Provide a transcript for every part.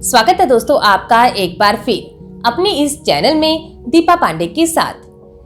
स्वागत है दोस्तों आपका एक बार फिर अपने इस चैनल में दीपा पांडे के साथ।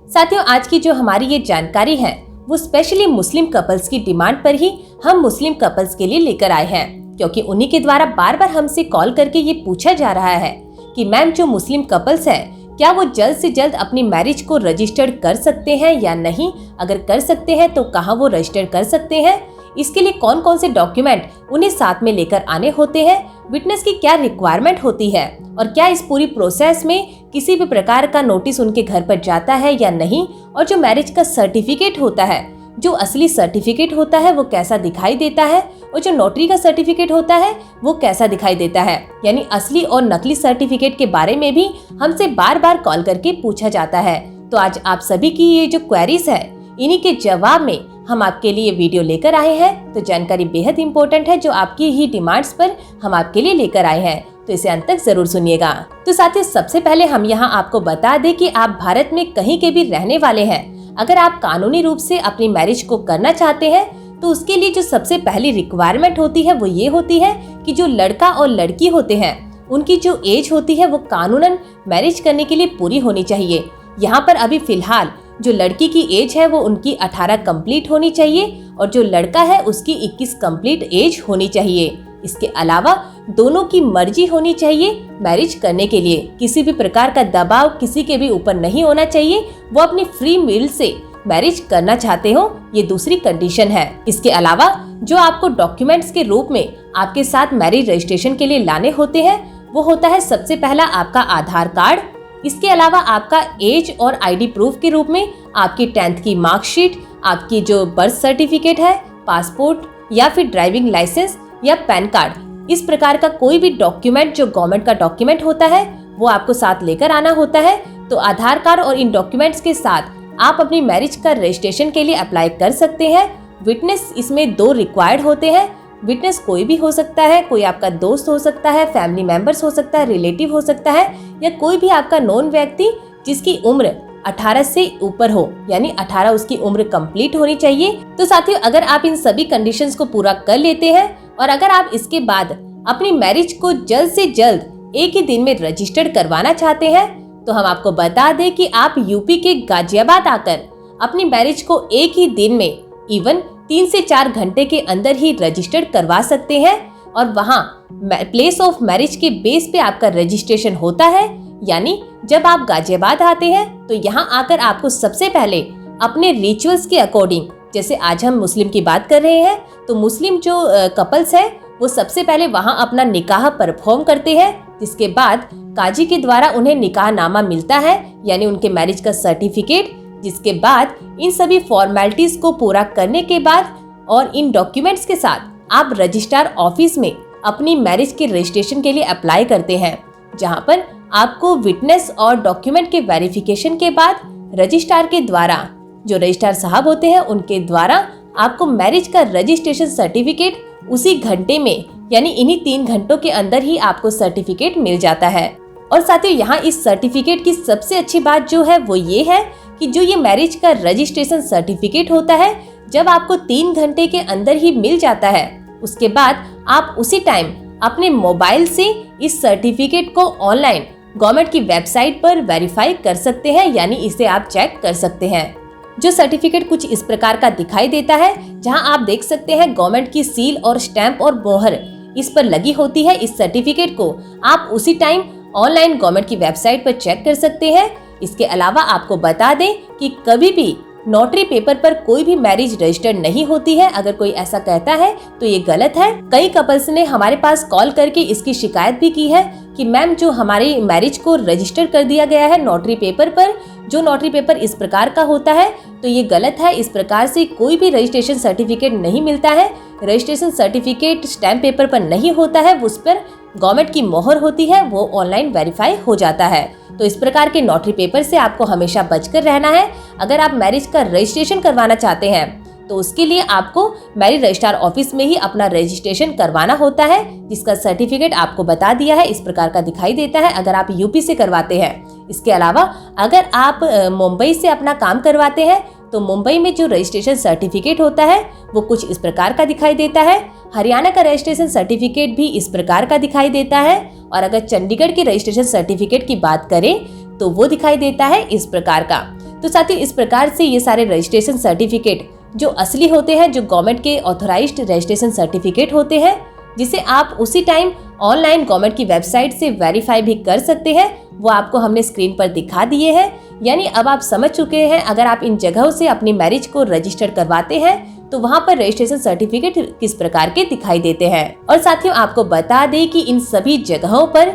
साथियों, आज की जो हमारी ये जानकारी है वो स्पेशली मुस्लिम कपल्स की डिमांड पर ही हम मुस्लिम कपल्स के लिए लेकर आए हैं, क्योंकि उन्हीं के द्वारा बार बार हमसे कॉल करके ये पूछा जा रहा है कि मैम जो मुस्लिम कपल्स है क्या वो जल्द से जल्द अपनी मैरिज को रजिस्टर्ड कर सकते हैं या नहीं, अगर कर सकते हैं तो कहाँ वो रजिस्टर कर सकते हैं, इसके लिए कौन कौन से डॉक्यूमेंट उन्हें साथ में लेकर आने होते हैं, विटनेस की क्या रिक्वायरमेंट होती है और क्या इस पूरी प्रोसेस में किसी भी प्रकार का नोटिस उनके घर पर जाता है या नहीं, और जो मैरिज का सर्टिफिकेट होता है, जो असली सर्टिफिकेट होता है वो कैसा दिखाई देता है और जो नोटरी का सर्टिफिकेट होता है वो कैसा दिखाई देता है। यानी असली और नकली सर्टिफिकेट के बारे में भी हमसे बार बार कॉल करके पूछा जाता है। तो आज आप सभी की ये जो क्वेरीज है इन्हीं के जवाब में हम आपके लिए वीडियो लेकर आए हैं। तो जानकारी बेहद इम्पोर्टेंट है जो आपकी ही डिमांड्स पर हम आपके लिए लेकर आए हैं, तो इसे अंत तक जरूर सुनिएगा। तो साथियों, सबसे पहले हम यहाँ आपको बता दें कि आप भारत में कहीं के भी रहने वाले हैं, अगर आप कानूनी रूप से अपनी मैरिज को करना चाहते हैं तो उसके लिए जो सबसे पहली रिक्वायरमेंट होती है वो ये होती है कि जो लड़का और लड़की होते हैं उनकी जो एज होती है वो कानूनन मैरिज करने के लिए पूरी होनी चाहिए। यहाँ पर अभी फिलहाल जो लड़की की एज है वो उनकी 18 कंप्लीट होनी चाहिए और जो लड़का है उसकी 21 कंप्लीट एज होनी चाहिए। इसके अलावा दोनों की मर्जी होनी चाहिए मैरिज करने के लिए, किसी भी प्रकार का दबाव किसी के भी ऊपर नहीं होना चाहिए, वो अपनी फ्री विल से मैरिज करना चाहते हो, ये दूसरी कंडीशन है। इसके अलावा जो आपको डॉक्यूमेंट्स के रूप में आपके साथ मैरिज रजिस्ट्रेशन के लिए लाने होते हैं वो होता है सबसे पहला आपका आधार कार्ड। इसके अलावा आपका एज और आईडी प्रूफ के रूप में आपकी 10th की मार्कशीट, आपकी जो बर्थ सर्टिफिकेट है, पासपोर्ट या फिर ड्राइविंग लाइसेंस या पैन कार्ड, इस प्रकार का कोई भी डॉक्यूमेंट जो गवर्नमेंट का डॉक्यूमेंट होता है वो आपको साथ लेकर आना होता है। तो आधार कार्ड और इन डॉक्यूमेंट्स के साथ आप अपनी मैरिज का रजिस्ट्रेशन के लिए अप्लाई कर सकते हैं। विटनेस इसमें 2 रिक्वायर्ड होते हैं। विटनेस कोई भी हो सकता है, कोई आपका दोस्त हो सकता है, फैमिली मेंबर्स हो सकता है, रिलेटिव हो सकता है या कोई भी आपका नॉन व्यक्ति जिसकी उम्र 18 से ऊपर हो, यानी 18 उसकी उम्र कंप्लीट होनी चाहिए। तो साथियों, अगर आप इन सभी कंडीशंस को पूरा कर लेते हैं और अगर आप इसके बाद अपनी मैरिज को जल्द से जल्द एक ही दिन में रजिस्टर्ड करवाना चाहते हैं तो हम आपको बता दें कि आप यूपी के गाजियाबाद आकर अपनी मैरिज को एक ही दिन में इवन 3 से 4 घंटे के अंदर ही रजिस्टर्ड करवा सकते हैं और वहाँ प्लेस ऑफ मैरिज के बेस पे आपका रजिस्ट्रेशन होता है। यानी जब आप गाजियाबाद आते हैं तो यहाँ आकर आपको सबसे पहले अपने रिचुअल्स के अकॉर्डिंग, जैसे आज हम मुस्लिम की बात कर रहे हैं तो मुस्लिम जो कपल्स है वो सबसे पहले वहाँ अपना निकाह परफॉर्म करते हैं, जिसके बाद काजी के द्वारा उन्हें निकाह नामा मिलता है, यानी उनके मैरिज का सर्टिफिकेट। जिसके बाद इन सभी फॉर्मेलिटीज को पूरा करने के बाद और इन डॉक्यूमेंट्स के साथ आप रजिस्ट्रार ऑफिस में अपनी मैरिज के रजिस्ट्रेशन के लिए अप्लाई करते हैं, जहां पर आपको विटनेस और डॉक्यूमेंट के वेरिफिकेशन के बाद रजिस्ट्रार के द्वारा, जो रजिस्ट्रार साहब होते हैं उनके द्वारा आपको मैरिज का रजिस्ट्रेशन सर्टिफिकेट उसी घंटे में, यानी इन्हीं 3 घंटों के अंदर ही आपको सर्टिफिकेट मिल जाता है। और साथियों, यहाँ इस सर्टिफिकेट की सबसे अच्छी बात जो है वो ये है कि जो ये मैरिज का रजिस्ट्रेशन सर्टिफिकेट होता है जब आपको 3 घंटे के अंदर ही मिल जाता है, उसके बाद आप उसी टाइम अपने मोबाइल से इस सर्टिफिकेट को ऑनलाइन गवर्नमेंट की वेबसाइट पर वेरीफाई कर सकते हैं, यानी इसे आप चेक कर सकते हैं। जो सर्टिफिकेट कुछ इस प्रकार का दिखाई देता है, जहां आप देख सकते हैं गवर्नमेंट की सील और स्टैंप और मोहर इस पर लगी होती है। इस सर्टिफिकेट को आप उसी टाइम ऑनलाइन गवर्नमेंट की वेबसाइट पर चेक कर सकते हैं। इसके अलावा आपको बता दें कि कभी भी नोटरी पेपर पर कोई भी मैरिज रजिस्टर्ड नहीं होती है। अगर कोई ऐसा कहता है तो ये गलत है। कई कपल्स ने हमारे पास कॉल करके इसकी शिकायत भी की है कि मैम जो हमारी मैरिज को रजिस्टर कर दिया गया है नोटरी पेपर पर, जो नोटरी पेपर इस प्रकार का होता है तो ये गलत है। इस प्रकार से कोई भी रजिस्ट्रेशन सर्टिफिकेट नहीं मिलता है। रजिस्ट्रेशन सर्टिफिकेट स्टैम्प पेपर पर नहीं होता है, उस पर गवर्नमेंट की मोहर होती है, वो ऑनलाइन वेरीफाई हो जाता है। तो इस प्रकार के नोटरी पेपर से आपको हमेशा बचकर रहना है। अगर आप मैरिज का रजिस्ट्रेशन करवाना चाहते हैं तो उसके लिए आपको मैरिज रजिस्ट्रार ऑफिस में ही अपना रजिस्ट्रेशन करवाना होता है, जिसका सर्टिफिकेट आपको बता दिया है, इस प्रकार का दिखाई देता है अगर आप यूपी से करवाते हैं। इसके अलावा अगर आप मुंबई से अपना काम करवाते हैं तो मुंबई में जो रजिस्ट्रेशन सर्टिफिकेट होता है वो कुछ इस प्रकार का दिखाई देता है। हरियाणा का रजिस्ट्रेशन सर्टिफिकेट भी इस प्रकार का दिखाई देता है। और अगर चंडीगढ़ के रजिस्ट्रेशन सर्टिफिकेट की बात करें तो वो दिखाई देता है इस प्रकार का। तो साथियों, इस प्रकार से ये सारे रजिस्ट्रेशन सर्टिफिकेट जो असली होते हैं, जो गवर्नमेंट के ऑथराइज्ड रजिस्ट्रेशन सर्टिफिकेट होते हैं, जिसे आप उसी टाइम ऑनलाइन गवर्नमेंट की वेबसाइट से वेरीफाई भी कर सकते हैं, वो आपको हमने स्क्रीन पर दिखा दिए हैं। यानी अब आप समझ चुके हैं, अगर आप इन जगहों से अपनी मैरिज को रजिस्टर करवाते हैं तो वहाँ पर रजिस्ट्रेशन सर्टिफिकेट किस प्रकार के दिखाई देते हैं। और साथियों, आपको बता दें कि इन सभी जगहों पर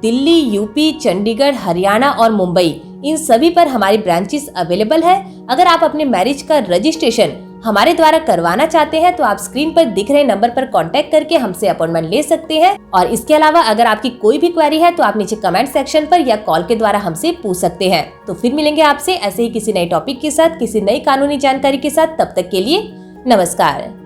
दिल्ली, यूपी, चंडीगढ़, हरियाणा और मुंबई, इन सभी पर हमारी ब्रांचेस अवेलेबल है। अगर आप अपने मैरिज का रजिस्ट्रेशन हमारे द्वारा करवाना चाहते हैं तो आप स्क्रीन पर दिख रहे नंबर पर कांटेक्ट करके हमसे अपॉइंटमेंट ले सकते हैं। और इसके अलावा अगर आपकी कोई भी क्वेरी है तो आप नीचे कमेंट सेक्शन पर या कॉल के द्वारा हमसे पूछ सकते हैं। तो फिर मिलेंगे आपसे ऐसे ही किसी नए टॉपिक के साथ, किसी नई कानूनी जानकारी के साथ। तब तक के लिए नमस्कार।